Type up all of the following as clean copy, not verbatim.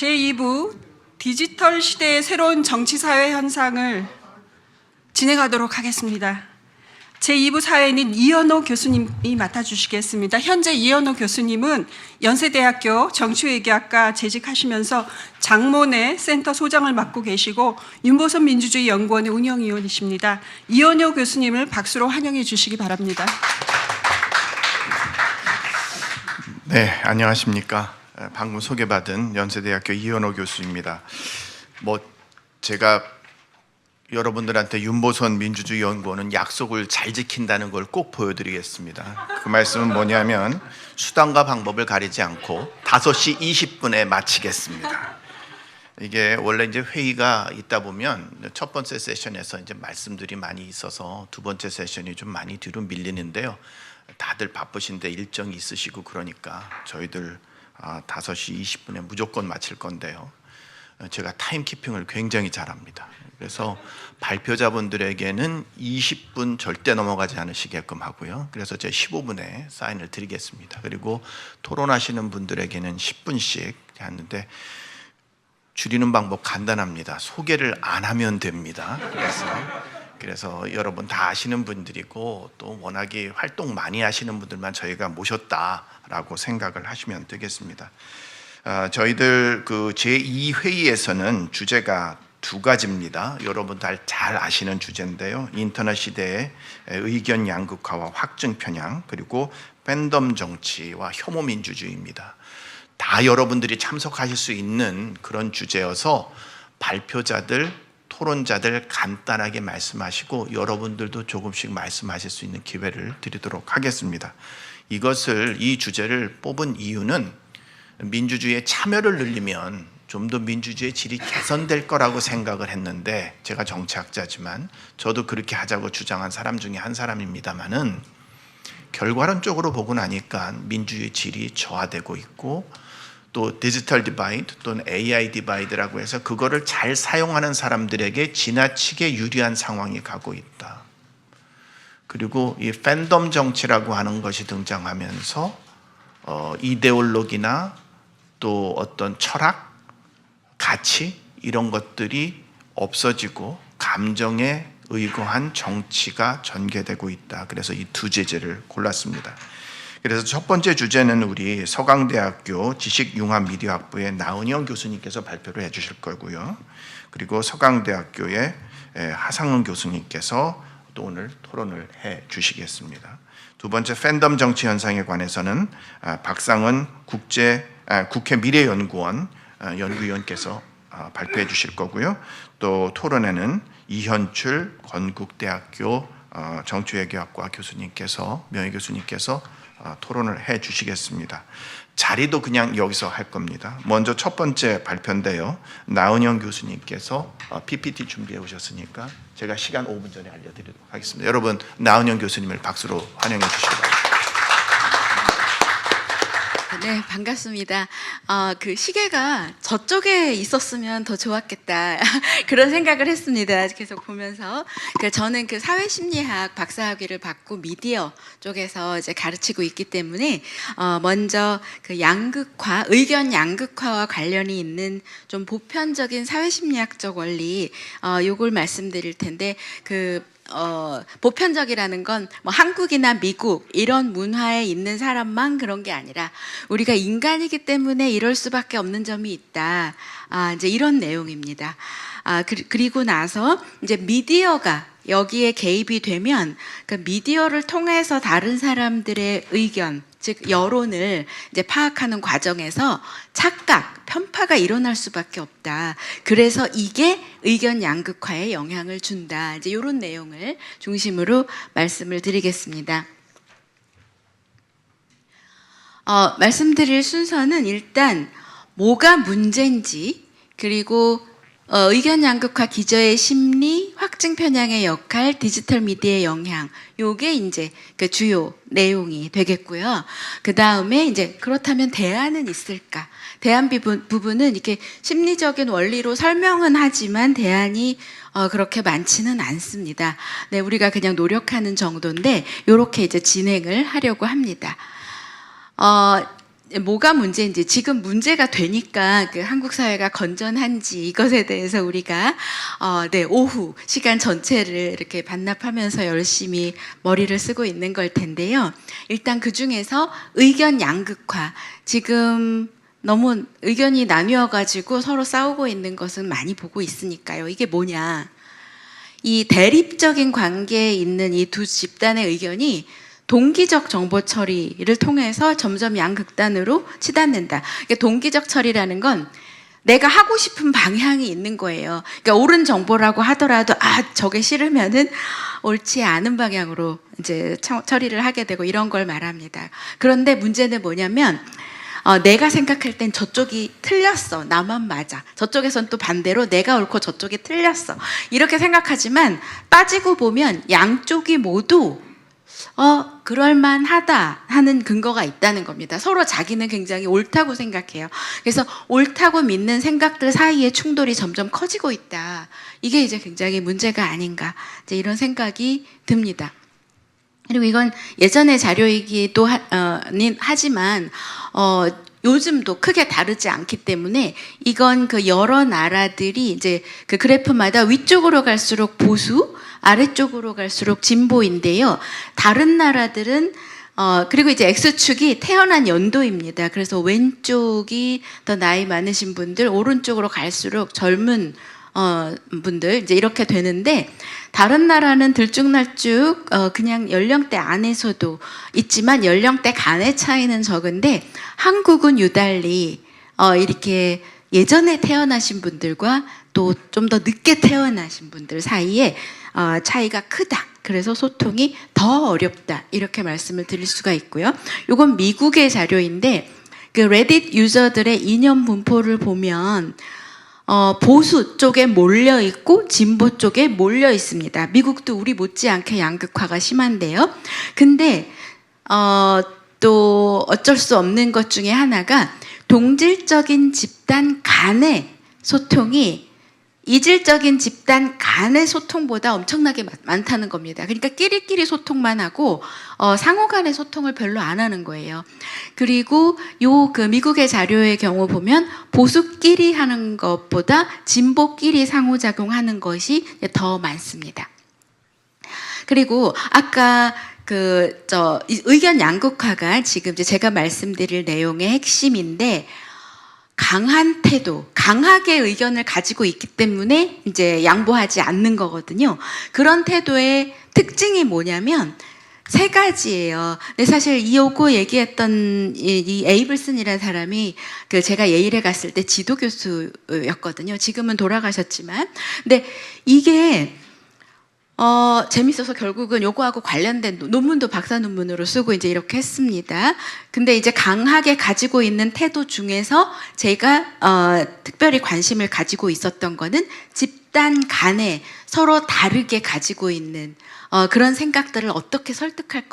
제2부 디지털 시대의 새로운 정치사회 현상을 진행하도록 하겠습니다. 제2부 사회는 이현호 교수님이 맡아주시겠습니다. 현재 이현호 교수님은 연세대학교 정치외교학과 재직하시면서 장모내 센터 소장을 맡고 계시고 윤보선 민주주의연구원의 운영위원이십니다. 이현호 교수님을 박수로 환영해 주시기 바랍니다. 네, 안녕하십니까. 방금 소개받은 연세대학교 이현호 교수입니다. 제가 여러분들한테 윤보선 민주주의연구원은 약속을 잘 지킨다는 걸 꼭 보여드리겠습니다. 그 말씀은 뭐냐면 수단과 방법을 가리지 않고 5시 20분에 마치겠습니다. 이게 원래 이제 회의가 있다 보면 첫 번째 세션에서 이제 말씀들이 많이 있어서 두 번째 세션이 좀 많이 뒤로 밀리는데요. 다들 바쁘신데 일정이 있으시고 그러니까 저희들 5시 20분에 무조건 마칠 건데요. 제가 타임키핑을 굉장히 잘합니다. 그래서 발표자분들에게는 20분 절대 넘어가지 않으시게끔 하고요. 그래서 제가 15분에 사인을 드리겠습니다. 그리고 토론하시는 분들에게는 10분씩 하는데 줄이는 방법 간단합니다. 소개를 안 하면 됩니다. 그래서 여러분 다 아시는 분들이고 또 워낙에 활동 많이 하시는 분들만 저희가 모셨다라고 생각을 하시면 되겠습니다. 저희들 그 제2회의에서는 주제가 두 가지입니다. 여러분 잘 아시는 주제인데요. 인터넷 시대의 의견 양극화와 확증 편향, 그리고 팬덤 정치와 혐오 민주주의입니다. 다 여러분들이 참석하실 수 있는 그런 주제여서 발표자들, 토론자들 간단하게 말씀하시고 여러분들도 조금씩 말씀하실 수 있는 기회를 드리도록 하겠습니다. 이 주제를 뽑은 이유는 민주주의의 참여를 늘리면 좀 더 민주주의의 질이 개선될 거라고 생각을 했는데, 제가 정치학자지만 저도 그렇게 하자고 주장한 사람 중에 한 사람입니다만은 결과론적으로 보고 나니까 민주주의 질이 저하되고 있고 또 디지털 디바이드 또는 AI 디바이드라고 해서 그거를 잘 사용하는 사람들에게 지나치게 유리한 상황이 가고 있다. 그리고 이 팬덤 정치라고 하는 것이 등장하면서 이데올로기나 또 어떤 철학, 가치 이런 것들이 없어지고 감정에 의거한 정치가 전개되고 있다. 그래서 이 두 주제를 골랐습니다. 그래서 첫 번째 주제는 우리 서강대학교 지식융합미디어학부의 나은영 교수님께서 발표를 해주실 거고요. 그리고 서강대학교의 하상은 교수님께서 또 오늘 토론을 해주시겠습니다. 두 번째 팬덤 정치 현상에 관해서는 박상은 국회 미래연구원 연구위원께서 발표해 주실 거고요. 또 토론에는 이현출 건국대학교 정치외교학과 교수님께서 명예교수님께서 토론을 해 주시겠습니다. 자리도 그냥 여기서 할 겁니다. 먼저 첫 번째 발표인데요. 나은영 교수님께서 PPT 준비해 오셨으니까 제가 시간 5분 전에 알려드리도록 하겠습니다. 여러분 나은영 교수님을 박수로 환영해 주시기 바랍니다. 네, 반갑습니다. 그 시계가 저쪽에 있었으면 더 좋았겠다 그런 생각을 했습니다. 계속 보면서 저는 그 사회심리학 박사학위를 받고 미디어 쪽에서 이제 가르치고 있기 때문에 먼저 그 양극화, 의견 양극화와 관련이 있는 좀 보편적인 사회심리학적 원리 요걸 말씀드릴 텐데 보편적이라는 건 뭐 한국이나 미국 이런 문화에 있는 사람만 그런 게 아니라 우리가 인간이기 때문에 이럴 수밖에 없는 점이 있다. 이제 이런 내용입니다. 그리고 나서 이제 미디어가 여기에 개입이 되면 그 미디어를 통해서 다른 사람들의 의견, 즉 여론을 이제 파악하는 과정에서 착각, 편파가 일어날 수밖에 없다. 그래서 이게 의견 양극화에 영향을 준다. 이제 이런 내용을 중심으로 말씀을 드리겠습니다. 말씀드릴 순서는 일단 뭐가 문제인지, 그리고 의견 양극화 기저의 심리, 확증 편향의 역할, 디지털 미디어의 영향, 요게 이제 그 주요 내용이 되겠고요. 그 다음에 이제 그렇다면 대안은 있을까? 대안 부분은 이렇게 심리적인 원리로 설명은 하지만 대안이 그렇게 많지는 않습니다. 네, 우리가 그냥 노력하는 정도인데 요렇게 이제 진행을 하려고 합니다. 뭐가 문제인지, 지금 문제가 되니까 그 한국 사회가 건전한지 이것에 대해서 우리가 오후 시간 전체를 이렇게 반납하면서 열심히 머리를 쓰고 있는 걸 텐데요. 일단 그 중에서 의견 양극화, 지금 너무 의견이 나뉘어가지고 서로 싸우고 있는 것은 많이 보고 있으니까요. 이게 뭐냐? 이 대립적인 관계에 있는 이 두 집단의 의견이 동기적 정보 처리를 통해서 점점 양극단으로 치닫는다. 그러니까 동기적 처리라는 건 내가 하고 싶은 방향이 있는 거예요. 그러니까 옳은 정보라고 하더라도 저게 싫으면은 옳지 않은 방향으로 이제 처리를 하게 되고 이런 걸 말합니다. 그런데 문제는 뭐냐면 내가 생각할 땐 저쪽이 틀렸어. 나만 맞아. 저쪽에선 또 반대로 내가 옳고 저쪽이 틀렸어. 이렇게 생각하지만 빠지고 보면 양쪽이 모두 그럴만하다 하는 근거가 있다는 겁니다. 서로 자기는 굉장히 옳다고 생각해요. 그래서 옳다고 믿는 생각들 사이에 충돌이 점점 커지고 있다. 이게 이제 굉장히 문제가 아닌가, 이제 이런 생각이 듭니다. 그리고 이건 예전의 자료이기도 하지만 요즘도 크게 다르지 않기 때문에 이건 그 여러 나라들이 이제 그 그래프마다 위쪽으로 갈수록 보수, 아래쪽으로 갈수록 진보인데요. 다른 나라들은 그리고 이제 X축이 태어난 연도입니다. 그래서 왼쪽이 더 나이 많으신 분들, 오른쪽으로 갈수록 젊은 분들, 이제 이렇게 되는데, 다른 나라는 들쭉날쭉 그냥 연령대 안에서도 있지만 연령대 간의 차이는 적은데, 한국은 유달리 이렇게 예전에 태어나신 분들과 또 좀 더 늦게 태어나신 분들 사이에 차이가 크다. 그래서 소통이 더 어렵다. 이렇게 말씀을 드릴 수가 있고요. 이건 미국의 자료인데, 그 레딧 유저들의 이념 분포를 보면 보수 쪽에 몰려 있고 진보 쪽에 몰려 있습니다. 미국도 우리 못지않게 양극화가 심한데요. 근데 또 어쩔 수 없는 것 중에 하나가 동질적인 집단 간의 소통이 이질적인 집단 간의 소통보다 엄청나게 많다는 겁니다. 그러니까 끼리끼리 소통만 하고 상호 간의 소통을 별로 안 하는 거예요. 그리고 그 미국의 자료의 경우 보면 보수끼리 하는 것보다 진보끼리 상호작용하는 것이 더 많습니다. 그리고 아까 의견 양극화가 지금 이제 제가 말씀드릴 내용의 핵심인데, 강한 태도, 강하게 의견을 가지고 있기 때문에 이제 양보하지 않는 거거든요. 그런 태도의 특징이 뭐냐면 세 가지예요. 근데 사실 이오고 얘기했던 이 에이블슨이라는 사람이 제가 예일에 갔을 때 지도 교수였거든요. 지금은 돌아가셨지만. 근데 이게 재밌어서 결국은 요거하고 관련된 논문도 박사 논문으로 쓰고 이제 이렇게 했습니다. 근데 이제 강하게 가지고 있는 태도 중에서 제가 특별히 관심을 가지고 있었던 거는 집단 간에 서로 다르게 가지고 있는 그런 생각들을 어떻게 설득할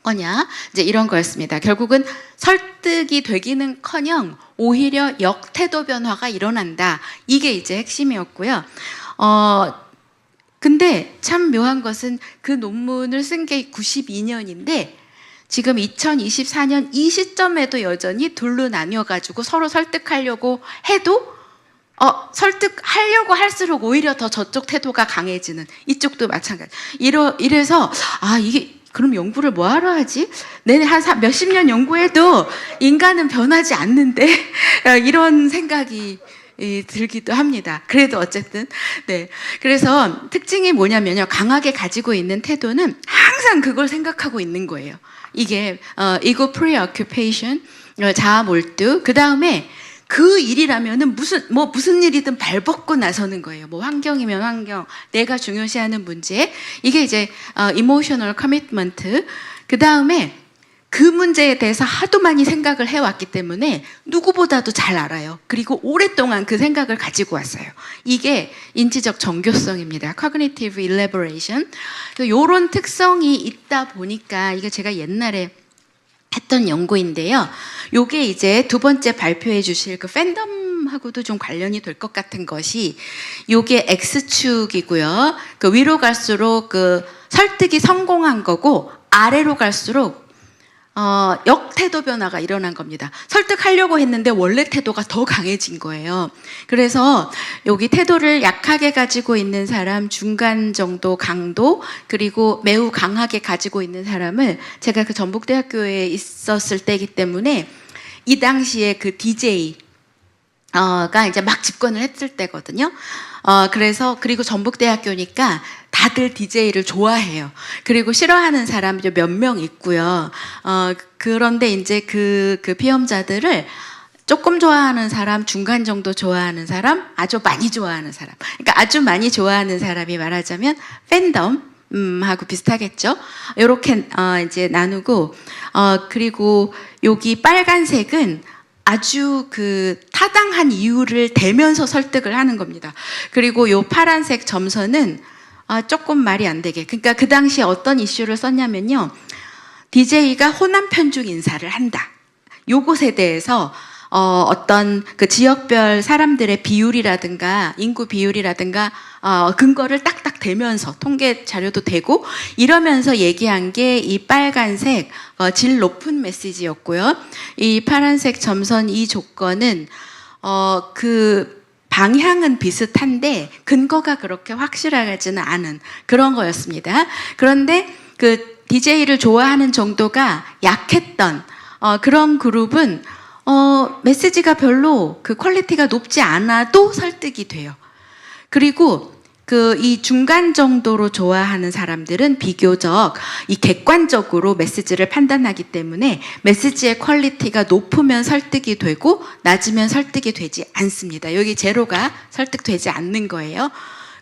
거냐, 이제 이런 거였습니다. 결국은 설득이 되기는커녕 오히려 역태도 변화가 일어난다. 이게 이제 핵심이었고요. 근데 참 묘한 것은 그 논문을 쓴 게 92년인데 지금 2024년 이 시점에도 여전히 둘로 나뉘어가지고 서로 설득하려고 해도 설득하려고 할수록 오히려 더 저쪽 태도가 강해지는, 이쪽도 마찬가지. 이래서 이게 그럼 연구를 뭐하러 하지? 내내 한 몇십 년 연구해도 인간은 변하지 않는데 이런 생각이 들기도 합니다. 그래도 어쨌든 그래서 특징이 뭐냐면요, 강하게 가지고 있는 태도는 항상 그걸 생각하고 있는 거예요. 이게 ego preoccupation, 자아 몰두. 그 다음에 그 일이라면은 무슨 일이든 발벗고 나서는 거예요. 뭐 환경이면 환경, 내가 중요시하는 문제. 이게 이제 emotional commitment. 그 다음에 그 문제에 대해서 하도 많이 생각을 해왔기 때문에 누구보다도 잘 알아요. 그리고 오랫동안 그 생각을 가지고 왔어요. 이게 인지적 정교성입니다. Cognitive elaboration. 이런 특성이 있다 보니까, 이게 제가 옛날에 했던 연구인데요. 요게 이제 두 번째 발표해 주실 그 팬덤하고도 좀 관련이 될 것 같은 것이, 요게 X축이고요. 그 위로 갈수록 그 설득이 성공한 거고, 아래로 갈수록 역태도 변화가 일어난 겁니다. 설득하려고 했는데 원래 태도가 더 강해진 거예요. 그래서 여기 태도를 약하게 가지고 있는 사람, 중간 정도 강도, 그리고 매우 강하게 가지고 있는 사람을 제가 그 전북대학교에 있었을 때이기 때문에 이 당시에 그 DJ 가 이제 막 집권을 했을 때거든요. 그래서 그리고 전북대학교니까 다들 DJ를 좋아해요. 그리고 싫어하는 사람이 몇 명 있고요. 그런데 이제 그 피험자들을 조금 좋아하는 사람, 중간 정도 좋아하는 사람, 아주 많이 좋아하는 사람. 그러니까 아주 많이 좋아하는 사람이 말하자면 팬덤 하고 비슷하겠죠. 이렇게 이제 나누고 그리고 여기 빨간색은 아주 그 타당한 이유를 대면서 설득을 하는 겁니다. 그리고 요 파란색 점선은 조금 말이 안 되게. 그러니까 그 당시에 어떤 이슈를 썼냐면요. DJ가 호남 편중 인사를 한다. 요것에 대해서 어떤 그 지역별 사람들의 비율이라든가 인구 비율이라든가 근거를 딱딱 대면서 통계 자료도 되고 이러면서 얘기한 게 이 빨간색 질 높은 메시지였고요. 이 파란색 점선 이 조건은 그 방향은 비슷한데 근거가 그렇게 확실하지는 않은 그런 거였습니다. 그런데 그 DJ를 좋아하는 정도가 약했던 그런 그룹은 메시지가 별로 그 퀄리티가 높지 않아도 설득이 돼요. 그리고 그 이 중간 정도로 좋아하는 사람들은 비교적 이 객관적으로 메시지를 판단하기 때문에 메시지의 퀄리티가 높으면 설득이 되고 낮으면 설득이 되지 않습니다. 여기 제로가 설득되지 않는 거예요.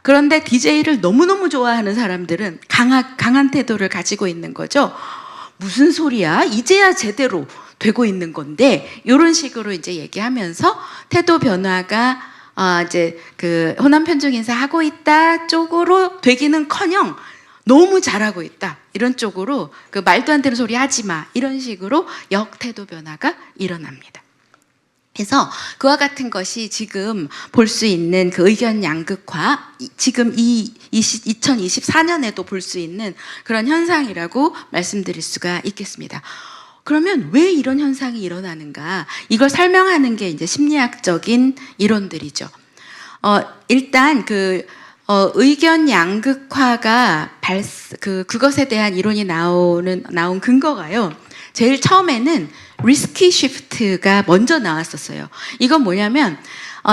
그런데 DJ를 너무너무 좋아하는 사람들은 강한 태도를 가지고 있는 거죠. 무슨 소리야? 이제야 제대로 되고 있는 건데 이런 식으로 이제 얘기하면서 태도 변화가 이제 그 호남 편중 인사 하고 있다 쪽으로 되기는커녕 너무 잘하고 있다 이런 쪽으로 그 말도 안 되는 소리 하지 마 이런 식으로 역태도 변화가 일어납니다. 그래서 그와 같은 것이 지금 볼 수 있는 그 의견 양극화, 지금 2024년에도 볼 수 있는 그런 현상이라고 말씀드릴 수가 있겠습니다. 그러면 왜 이런 현상이 일어나는가? 이걸 설명하는 게 이제 심리학적인 이론들이죠. 일단 의견 양극화가 그것에 대한 이론이 나온 근거가요. 제일 처음에는 리스키 쉬프트가 먼저 나왔었어요. 이건 뭐냐면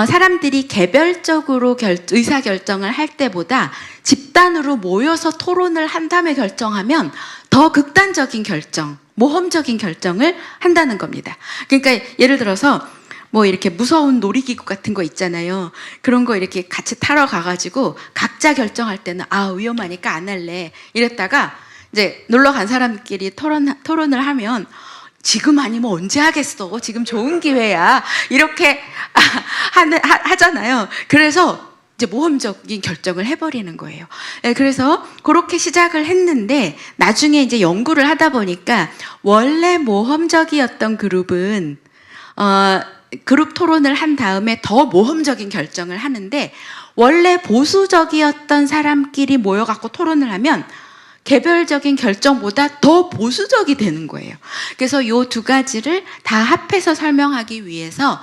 사람들이 개별적으로 의사결정을 할 때보다 집단으로 모여서 토론을 한 다음에 결정하면 더 극단적인 결정, 모험적인 결정을 한다는 겁니다. 그러니까 예를 들어서 뭐 이렇게 무서운 놀이기구 같은 거 있잖아요. 그런 거 이렇게 같이 타러 가가지고 각자 결정할 때는 위험하니까 안 할래 이랬다가 이제 놀러 간 사람끼리 토론을 하면 지금 아니면 언제 하겠어? 지금 좋은 기회야. 이렇게 하잖아요. 그래서 이제 모험적인 결정을 해버리는 거예요. 그래서 그렇게 시작을 했는데 나중에 이제 연구를 하다 보니까 원래 모험적이었던 그룹은 그룹 토론을 한 다음에 더 모험적인 결정을 하는데 원래 보수적이었던 사람끼리 모여갖고 토론을 하면 개별적인 결정보다 더 보수적이 되는 거예요. 그래서 이 두 가지를 다 합해서 설명하기 위해서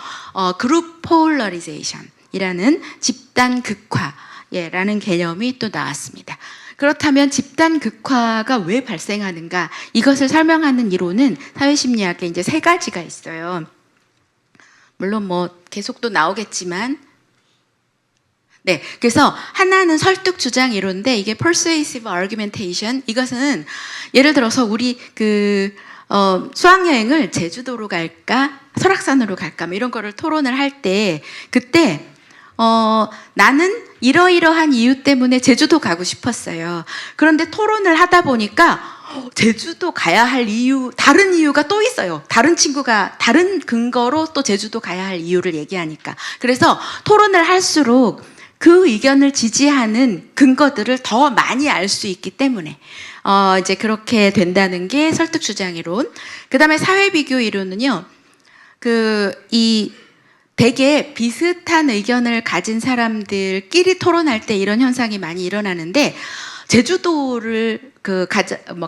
그룹 폴러리제이션이라는 집단 극화라는 개념이 또 나왔습니다. 그렇다면 집단 극화가 왜 발생하는가? 이것을 설명하는 이론은 사회심리학에 이제 3가지가 있어요. 물론 뭐 계속 또 나오겠지만 네, 그래서 하나는 설득 주장 이론인데 이게 persuasive argumentation. 이것은 예를 들어서 우리 수학여행을 제주도로 갈까 설악산으로 갈까 뭐 이런 거를 토론을 할 때 그때 나는 이러이러한 이유 때문에 제주도 가고 싶었어요. 그런데 토론을 하다 보니까 제주도 가야 할 이유, 다른 이유가 또 있어요. 다른 친구가 다른 근거로 또 제주도 가야 할 이유를 얘기하니까. 그래서 토론을 할수록 그 의견을 지지하는 근거들을 더 많이 알 수 있기 때문에 이제 그렇게 된다는 게 설득 주장 이론. 그다음에 사회 비교 이론은요. 되게 비슷한 의견을 가진 사람들끼리 토론할 때 이런 현상이 많이 일어나는데 제주도를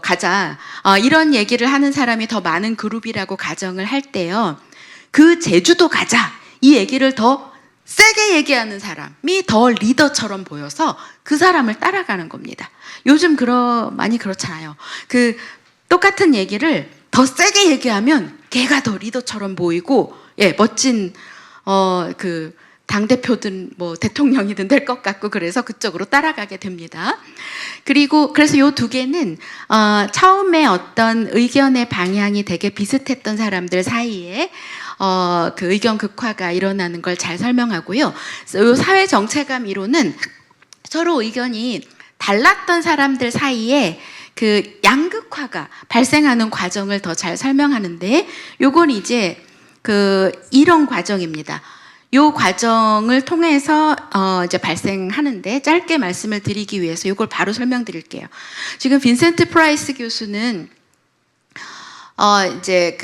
가자 이런 얘기를 하는 사람이 더 많은 그룹이라고 가정을 할 때요. 그 제주도 가자 이 얘기를 더 세게 얘기하는 사람이 더 리더처럼 보여서 그 사람을 따라가는 겁니다. 요즘 많이 그렇잖아요. 그 똑같은 얘기를 더 세게 얘기하면 걔가 더 리더처럼 보이고 멋진 그 당대표든 뭐 대통령이든 될 것 같고 그래서 그쪽으로 따라가게 됩니다. 그래서 요 두 개는 처음에 어떤 의견의 방향이 되게 비슷했던 사람들 사이에 그 의견 극화가 일어나는 걸 잘 설명하고요. 요 사회 정체감 이론은 서로 의견이 달랐던 사람들 사이에 그 양극화가 발생하는 과정을 더 잘 설명하는데 요건 이제 이런 과정입니다. 요 과정을 통해서 이제 발생하는데 짧게 말씀을 드리기 위해서 요걸 바로 설명드릴게요. 지금 빈센트 프라이스 교수는 이제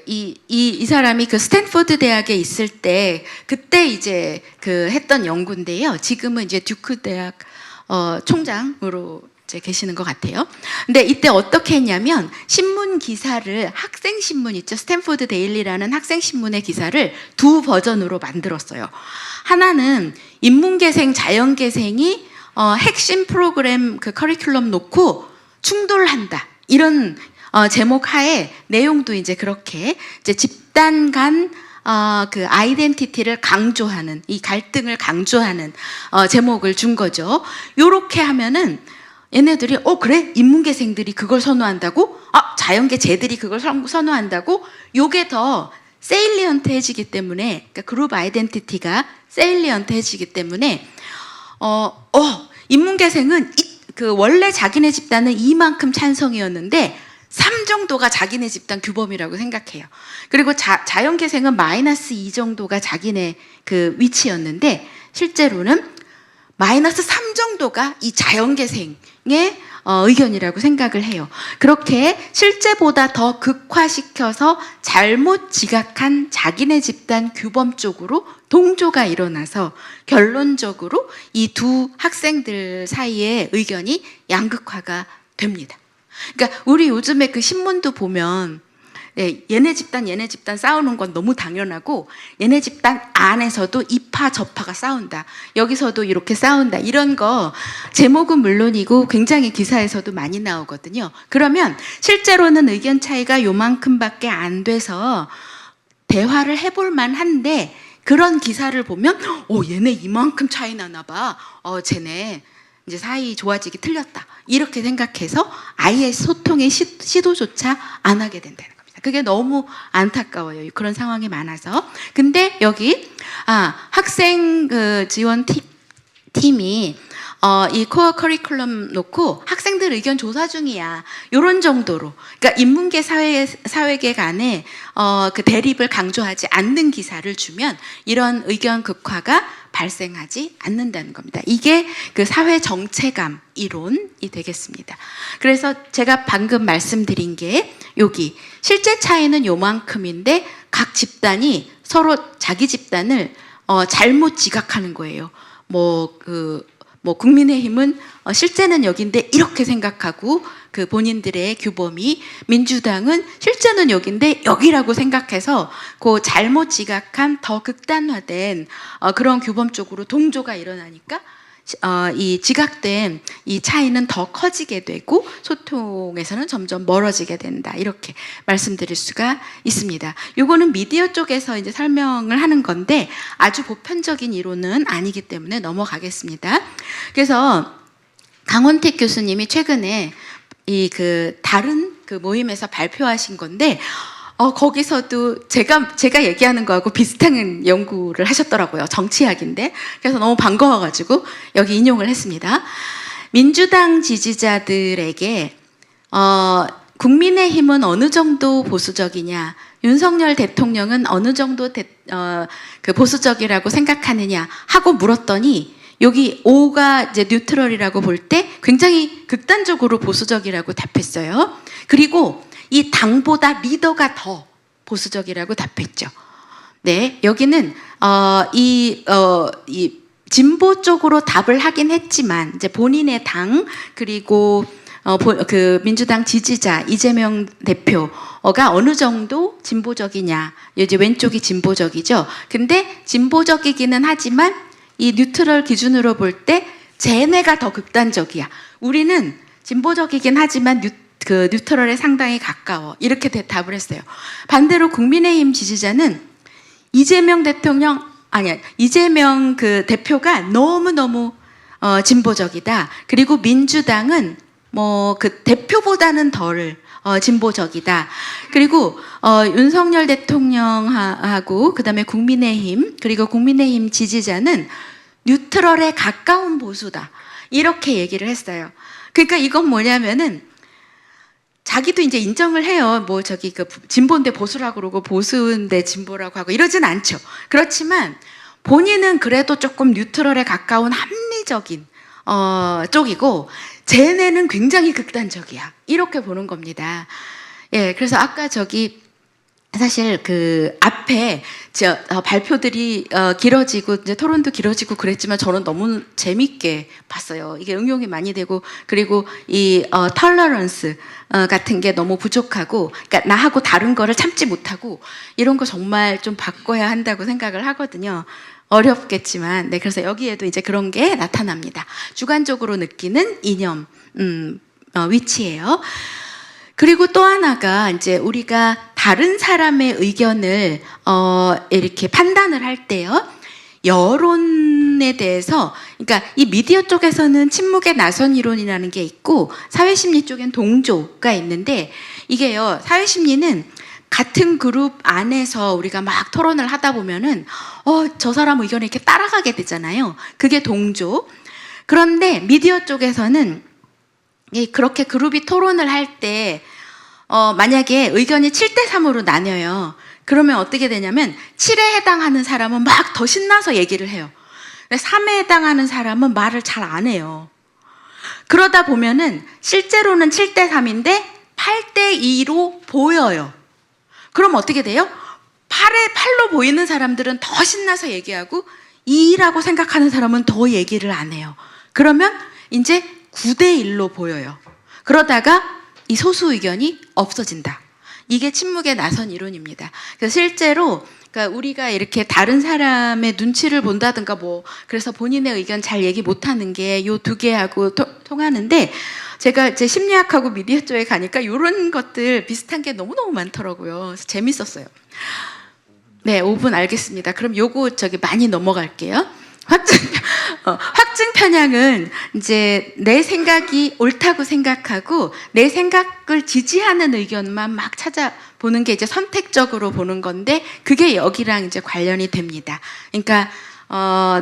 이 사람이 그 스탠포드 대학에 있을 때 그때 이제 했던 연구인데요. 지금은 이제 듀크 대학 총장으로 이제 계시는 것 같아요. 근데 이때 어떻게 했냐면 신문 기사를 학생 신문 있죠. 스탠포드 데일리라는 학생 신문의 기사를 두 버전으로 만들었어요. 하나는 인문계생, 자연계생이 핵심 프로그램 커리큘럼 놓고 충돌한다. 이런 제목 하에 내용도 이제 그렇게 이제 집단 간 그 아이덴티티를 강조하는 이 갈등을 강조하는 제목을 준 거죠. 요렇게 하면은 얘네들이 그래? 인문계생들이 그걸 선호한다고? 자연계 쟤들이 그걸 선호한다고? 요게 더 세일리언트해지기 때문에 그러니까 그룹 아이덴티티가 세일리언트해지기 때문에 인문계생은 원래 자기네 집단은 이만큼 찬성이었는데 3 정도가 자기네 집단 규범이라고 생각해요. 그리고 자연계생은 -2 정도가 자기네 그 위치였는데 실제로는 -3 정도가 이 자연계생의 의견이라고 생각을 해요. 그렇게 실제보다 더 극화시켜서 잘못 지각한 자기네 집단 규범 쪽으로 동조가 일어나서 결론적으로 이 두 학생들 사이의 의견이 양극화가 됩니다. 그러니까 우리 요즘에 그 신문도 보면 얘네 집단 싸우는 건 너무 당연하고 얘네 집단 안에서도 이파 저파가 싸운다. 여기서도 이렇게 싸운다. 이런 거 제목은 물론이고 굉장히 기사에서도 많이 나오거든요. 그러면 실제로는 의견 차이가 요만큼밖에 안 돼서 대화를 해볼 만한데 그런 기사를 보면 얘네 이만큼 차이 나나 봐. 쟤네 이제 사이 좋아지기 틀렸다. 이렇게 생각해서 아예 소통의 시도조차 안 하게 된다는 겁니다. 그게 너무 안타까워요. 그런 상황이 많아서. 근데 여기 학생 지원 팀이 이 코어 커리큘럼 놓고 학생들 의견 조사 중이야. 요런 정도로. 그러니까 인문계 사회계 간에 그 대립을 강조하지 않는 기사를 주면 이런 의견 극화가 발생하지 않는다는 겁니다. 이게 그 사회 정체감 이론이 되겠습니다. 그래서 제가 방금 말씀드린 게 여기 실제 차이는 요만큼인데 각 집단이 서로 자기 집단을 잘못 지각하는 거예요. 국민의힘은 실제는 여긴데 이렇게 생각하고 그 본인들의 규범이 민주당은 실제는 여긴데 여기라고 생각해서 그 잘못 지각한 더 극단화된 그런 규범 쪽으로 동조가 일어나니까 이 지각된 이 차이는 더 커지게 되고 소통에서는 점점 멀어지게 된다. 이렇게 말씀드릴 수가 있습니다. 요거는 미디어 쪽에서 이제 설명을 하는 건데 아주 보편적인 이론은 아니기 때문에 넘어가겠습니다. 그래서 강원택 교수님이 최근에 다른 모임에서 발표하신 건데 거기서도 제가 얘기하는 거하고 비슷한 연구를 하셨더라고요. 정치학인데. 그래서 너무 반가워가지고 여기 인용을 했습니다. 민주당 지지자들에게 국민의힘은 어느 정도 보수적이냐, 윤석열 대통령은 어느 정도 보수적이라고 생각하느냐 하고 물었더니 여기 O가 이제 뉴트럴이라고 볼 때 굉장히 극단적으로 보수적이라고 답했어요. 그리고 이 당보다 리더가 더 보수적이라고 답했죠. 네, 여기는 이 진보 쪽으로 답을 하긴 했지만 이제 본인의 당 그리고 그 민주당 지지자 이재명 대표가 어느 정도 진보적이냐, 이제 왼쪽이 진보적이죠. 근데 진보적이기는 하지만 이 뉴트럴 기준으로 볼 때 쟤네가 더 극단적이야. 우리는 진보적이긴 하지만 뉴트럴에 상당히 가까워. 이렇게 답을 했어요. 반대로 국민의힘 지지자는 이재명 그 대표가 너무너무 진보적이다. 그리고 민주당은 뭐 그 대표보다는 덜 진보적이다. 그리고 윤석열 대통령하고 그다음에 국민의힘 그리고 국민의힘 지지자는 뉴트럴에 가까운 보수다. 이렇게 얘기를 했어요. 그러니까 이건 뭐냐면은 자기도 이제 인정을 해요. 뭐 저기 그 진보인데 보수라고 그러고 보수인데 진보라고 하고 이러진 않죠. 그렇지만 본인은 그래도 조금 뉴트럴에 가까운 합리적인 쪽이고 쟤네는 굉장히 극단적이야. 이렇게 보는 겁니다. 예, 그래서 아까 저기 사실 그 앞에 발표들이 길어지고 이제 토론도 길어지고 그랬지만 저는 너무 재밌게 봤어요. 이게 응용이 많이 되고 그리고 이 털러런스 같은 게 너무 부족하고 그러니까 나하고 다른 거를 참지 못하고 이런 거 정말 좀 바꿔야 한다고 생각을 하거든요. 어렵겠지만 네 그래서 여기에도 이제 그런 게 나타납니다. 주관적으로 느끼는 이념 위치예요. 그리고 또 하나가 이제 우리가 다른 사람의 의견을 이렇게 판단을 할 때요. 여론에 대해서 그러니까 이 미디어 쪽에서는 침묵의 나선 이론이라는 게 있고 사회심리 쪽엔 동조가 있는데 이게요. 사회심리는 같은 그룹 안에서 우리가 막 토론을 하다 보면은 저 사람 의견에 이렇게 따라가게 되잖아요. 그게 동조. 그런데 미디어 쪽에서는 그렇게 그룹이 토론을 할 때 만약에 의견이 7대3으로 나뉘어요. 그러면 어떻게 되냐면 7에 해당하는 사람은 막 더 신나서 얘기를 해요. 3에 해당하는 사람은 말을 잘 안 해요. 그러다 보면은 실제로는 7대3인데 8대2로 보여요. 그럼 어떻게 돼요? 8로 보이는 사람들은 더 신나서 얘기하고 2라고 생각하는 사람은 더 얘기를 안 해요. 그러면 이제 9대1로 보여요. 그러다가 이 소수 의견이 없어진다. 이게 침묵의 나선 이론입니다. 그래서 실제로 그러니까 우리가 이렇게 다른 사람의 눈치를 본다든가 뭐 그래서 본인의 의견 잘 얘기 못하는 게 요 두 개하고 통하는데 제가 이제 심리학하고 미디어 쪽에 가니까 이런 것들 비슷한 게 너무너무 많더라고요. 그래서 재밌었어요. 네, 5분 알겠습니다. 그럼 요거 저기 많이 넘어갈게요. 확증 편향은 이제 내 생각이 옳다고 생각하고 내 생각을 지지하는 의견만 막 찾아보는 게 이제 선택적으로 보는 건데 그게 여기랑 이제 관련이 됩니다. 그러니까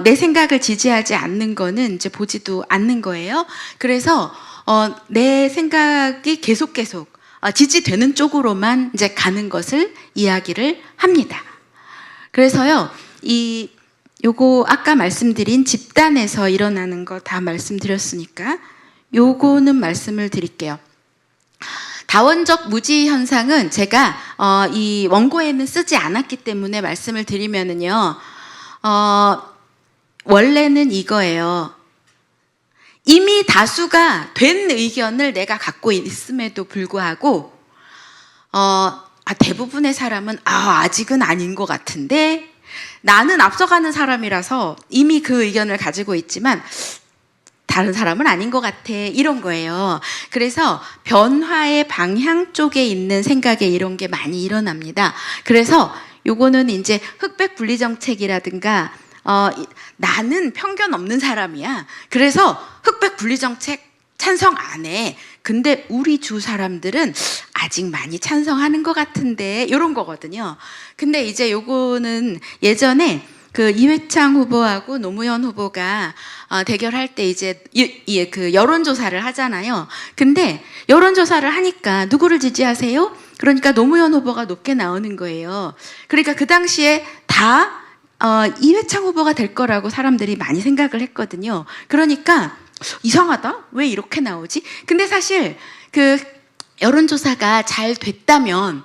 내 생각을 지지하지 않는 거는 이제 보지도 않는 거예요. 그래서 내 생각이 계속 지지되는 쪽으로만 이제 가는 것을 이야기를 합니다. 그래서요, 요거 아까 말씀드린 집단에서 일어나는 거 다 말씀드렸으니까 요거는 말씀을 드릴게요. 다원적 무지 현상은 제가 이 원고에는 쓰지 않았기 때문에 말씀을 드리면은요, 원래는 이거예요. 이미 다수가 된 의견을 내가 갖고 있음에도 불구하고 대부분의 사람은 아직은 아닌 것 같은데 나는 앞서가는 사람이라서 이미 그 의견을 가지고 있지만 다른 사람은 아닌 것 같아 이런 거예요. 그래서 변화의 방향 쪽에 있는 생각에 이런 게 많이 일어납니다. 그래서 요거는 이제 흑백 분리 정책이라든가 나는 편견 없는 사람이야. 그래서 흑백 분리 정책 찬성 안 해. 근데 우리 주 사람들은 아직 많이 찬성하는 것 같은데 이런 거거든요. 근데 이제 요거는 예전에 그 이회창 후보하고 노무현 후보가 대결할 때 이제 그 여론조사를 하잖아요. 근데 여론조사를 하니까 누구를 지지하세요? 그러니까 노무현 후보가 높게 나오는 거예요. 그러니까 그 당시에 다 이회창 후보가 될 거라고 사람들이 많이 생각을 했거든요. 그러니까 이상하다? 왜 이렇게 나오지? 근데 사실 그 여론조사가 잘 됐다면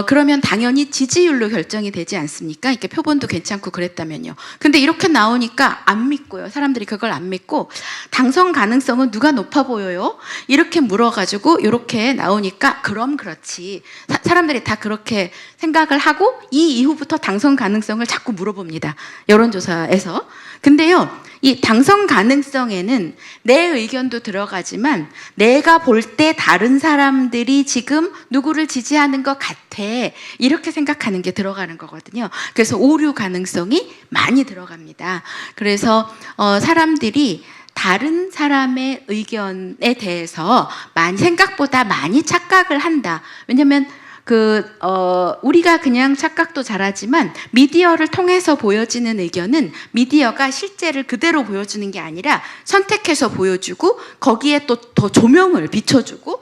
그러면 당연히 지지율로 결정이 되지 않습니까? 이렇게 표본도 괜찮고 그랬다면요. 근데 이렇게 나오니까 안 믿고요. 사람들이 그걸 안 믿고 당선 가능성은 누가 높아 보여요? 이렇게 물어가지고 이렇게 나오니까 그럼 그렇지. 사람들이 다 그렇게 생각을 하고 이 이후부터 당선 가능성을 자꾸 물어봅니다. 여론조사에서. 근데요. 이 당선 가능성에는 내 의견도 들어가지만 내가 볼 때 다른 사람들이 지금 누구를 지지하는 것 같아. 이렇게 생각하는 게 들어가는 거거든요. 그래서 오류 가능성이 많이 들어갑니다. 그래서 사람들이 다른 사람의 의견에 대해서 생각보다 많이 착각을 한다. 왜냐하면 우리가 그냥 착각도 잘하지만 미디어를 통해서 보여지는 의견은 미디어가 실제를 그대로 보여주는 게 아니라 선택해서 보여주고 거기에 또 더 조명을 비춰주고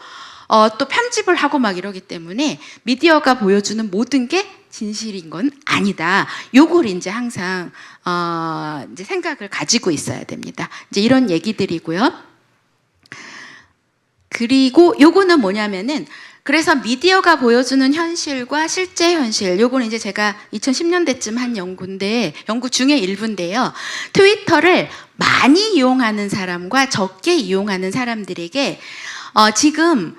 또 편집을 하고 막 이러기 때문에 미디어가 보여주는 모든 게 진실인 건 아니다. 요걸 이제 항상 이제 생각을 가지고 있어야 됩니다. 이제 이런 얘기들이고요. 그리고 요거는 뭐냐면은 그래서 미디어가 보여주는 현실과 실제 현실, 요거는 이제 제가 2010년대쯤 한 연구인데, 연구 중에 일부인데요. 트위터를 많이 이용하는 사람과 적게 이용하는 사람들에게 지금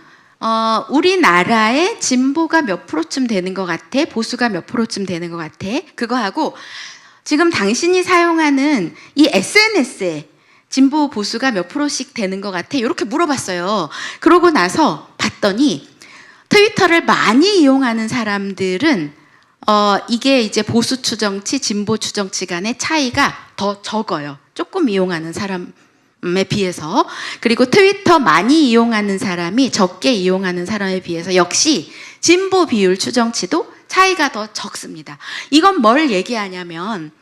우리나라의 진보가 몇 프로쯤 되는 것 같아? 보수가 몇 프로쯤 되는 것 같아? 그거하고 지금 당신이 사용하는 이 SNS에 진보 보수가 몇 프로씩 되는 것 같아? 이렇게 물어봤어요. 그러고 나서 봤더니 트위터를 많이 이용하는 사람들은 이게 이제 보수 추정치, 진보 추정치 간의 차이가 더 적어요. 조금 이용하는 사람에 비해서. 그리고 트위터 많이 이용하는 사람이 적게 이용하는 사람에 비해서 역시 진보 비율 추정치도 차이가 더 적습니다. 이건 뭘 얘기하냐면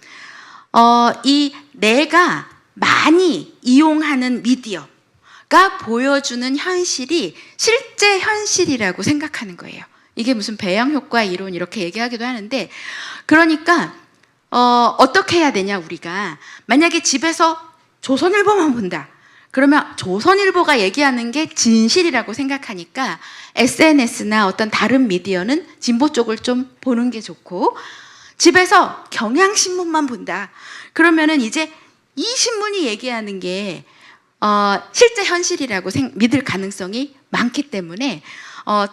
이 내가 많이 이용하는 미디어 가 보여주는 현실이 실제 현실이라고 생각하는 거예요. 이게 무슨 배양 효과 이론 이렇게 얘기하기도 하는데, 그러니까 어떻게 해야 되냐 우리가. 만약에 집에서 조선일보만 본다. 그러면 조선일보가 얘기하는 게 진실이라고 생각하니까 SNS나 어떤 다른 미디어는 진보 쪽을 좀 보는 게 좋고, 집에서 경향신문만 본다. 그러면은 이제 이 신문이 얘기하는 게 실제 현실이라고 믿을 가능성이 많기 때문에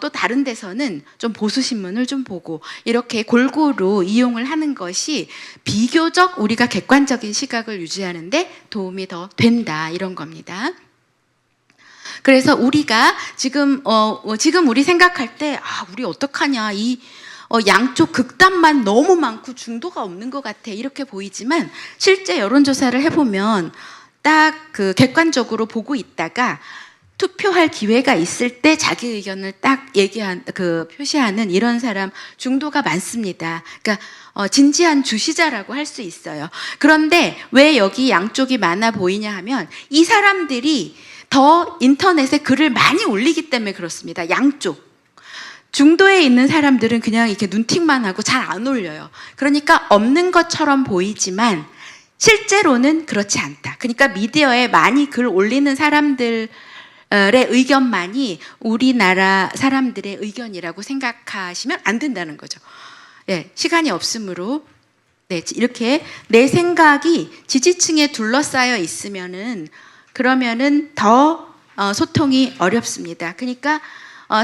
또 다른 데서는 좀 보수 신문을 좀 보고 이렇게 골고루 이용을 하는 것이 비교적 우리가 객관적인 시각을 유지하는데 도움이 더 된다, 이런 겁니다. 그래서 우리가 지금 우리 생각할 때 우리 어떡하냐, 이 양쪽 극단만 너무 많고 중도가 없는 것 같아, 이렇게 보이지만 실제 여론조사를 해보면 딱 객관적으로 보고 있다가 투표할 기회가 있을 때 자기 의견을 딱 표시하는 이런 사람 중도가 많습니다. 그러니까 진지한 주시자라고 할 수 있어요. 그런데 왜 여기 양쪽이 많아 보이냐 하면 이 사람들이 더 인터넷에 글을 많이 올리기 때문에 그렇습니다. 양쪽. 중도에 있는 사람들은 그냥 이렇게 눈팅만 하고 잘 안 올려요. 그러니까 없는 것처럼 보이지만 실제로는 그렇지 않다. 그러니까 미디어에 많이 글 올리는 사람들의 의견만이 우리나라 사람들의 의견이라고 생각하시면 안 된다는 거죠. 네, 시간이 없으므로 이렇게 내 생각이 지지층에 둘러싸여 있으면은 그러면은 더 소통이 어렵습니다. 그러니까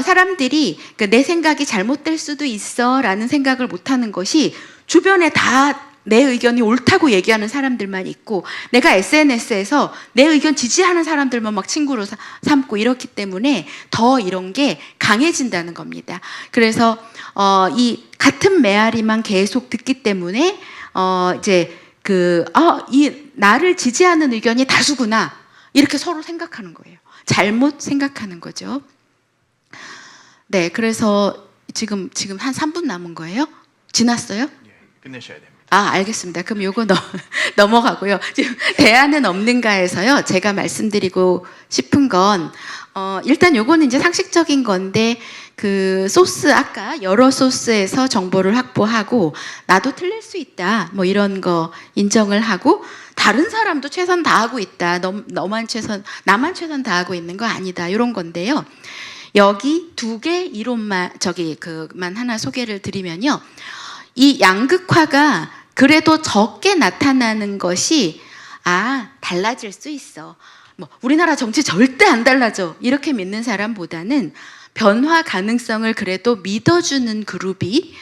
사람들이 내 생각이 잘못될 수도 있어라는 생각을 못하는 것이 주변에 다 내 의견이 옳다고 얘기하는 사람들만 있고 내가 SNS에서 내 의견 지지하는 사람들만 막 친구로 삼고 이렇기 때문에 더 이런 게 강해진다는 겁니다. 그래서 이 같은 메아리만 계속 듣기 때문에 이 나를 지지하는 의견이 다수구나 이렇게 서로 생각하는 거예요. 잘못 생각하는 거죠. 네, 그래서 지금 한 3분 남은 거예요? 지났어요? 예, 끝내셔야 됩니다. 알겠습니다. 그럼 요거 넘어가고요. 지금 대안은 없는가에서요. 제가 말씀드리고 싶은 건 일단 요거는 이제 상식적인 건데 소스 아까 여러 소스에서 정보를 확보하고 나도 틀릴 수 있다. 뭐 이런 거 인정을 하고 다른 사람도 최선 다하고 있다. 나만 최선 다하고 있는 거 아니다. 이런 건데요. 여기 두 개 이론만 그만 하나 소개를 드리면요. 이 양극화가 그래도 적게 나타나는 것이 달라질 수 있어. 뭐 우리나라 정치 절대 안 달라져. 이렇게 믿는 사람보다는 변화 가능성을 그래도 믿어주는 그룹이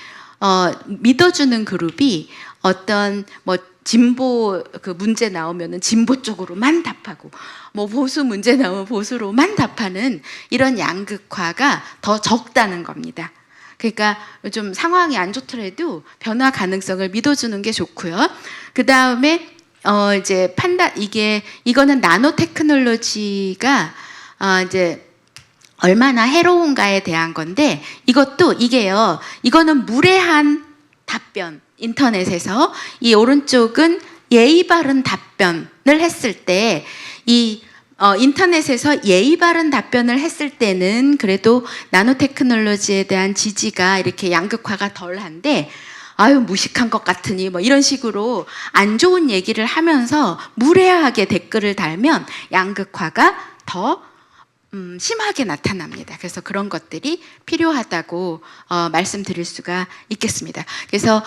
어떤 뭐 진보 그 문제 나오면은 진보 쪽으로만 답하고 뭐 보수 문제 나오면 보수로만 답하는 이런 양극화가 더 적다는 겁니다. 그러니까 좀 상황이 안 좋더라도 변화 가능성을 믿어주는 게 좋고요. 그 다음에 이제 이거는 나노 테크놀로지가 이제 얼마나 해로운가에 대한 건데 이거는 무례한 답변 인터넷에서 이 오른쪽은 예의 바른 답변을 했을 때 인터넷에서 예의 바른 답변을 했을 때는 그래도 나노 테크놀로지에 대한 지지가 이렇게 양극화가 덜한데 무식한 것 같으니 뭐 이런 식으로 안 좋은 얘기를 하면서 무례하게 댓글을 달면 양극화가 더 심하게 나타납니다. 그래서 그런 것들이 필요하다고 말씀드릴 수가 있겠습니다. 그래서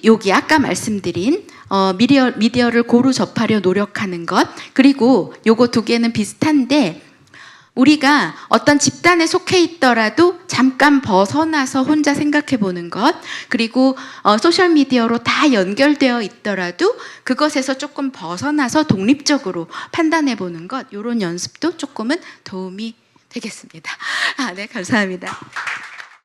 여기 아까 말씀드린 미디어를 고루 접하려 노력하는 것, 그리고 요거 두 개는 비슷한데 우리가 어떤 집단에 속해 있더라도 잠깐 벗어나서 혼자 생각해 보는 것, 그리고 소셜미디어로 다 연결되어 있더라도 그것에서 조금 벗어나서 독립적으로 판단해 보는 것, 이런 연습도 조금은 도움이 되겠습니다. 네, 감사합니다.